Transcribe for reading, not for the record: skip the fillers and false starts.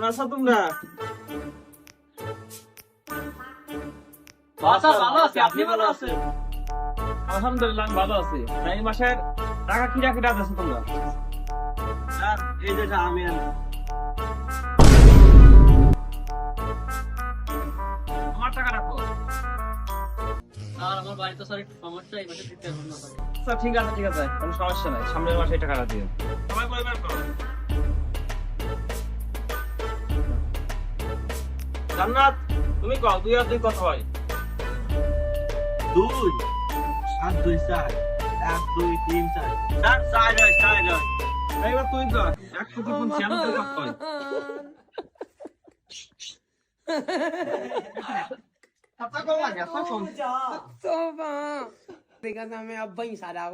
কেমন আছো তোমরা? ভালো আছি, আপনি ভালো আছেন? আলহামদুলিল্লাহ আমি ভালো আছি। এই মাসের টাকা কি রাখি রাখছো তোমরা? স্যার এই যে আমি আমার টাকা রাখো। স্যার আমার বাড়িতে স্যার একটু সমস্যা, এই মাসে দিতে হবে না স্যার। আচ্ছা ঠিক আছে কোনো সমস্যা নাই, সামনের মাসে এই টাকাটা দিও। সবাই পরিবার করো। জান্নাত তুমি কও 2 আর 2 কত হয়? 2 7 2 4 1 2 3 4 স্যার 4 হয় 4 হয়। এইবার তুই কর 1 থেকে 96 কত হয়? Kata ko lang, kata ko. तो बा देखा था मैं अब वहीं सारा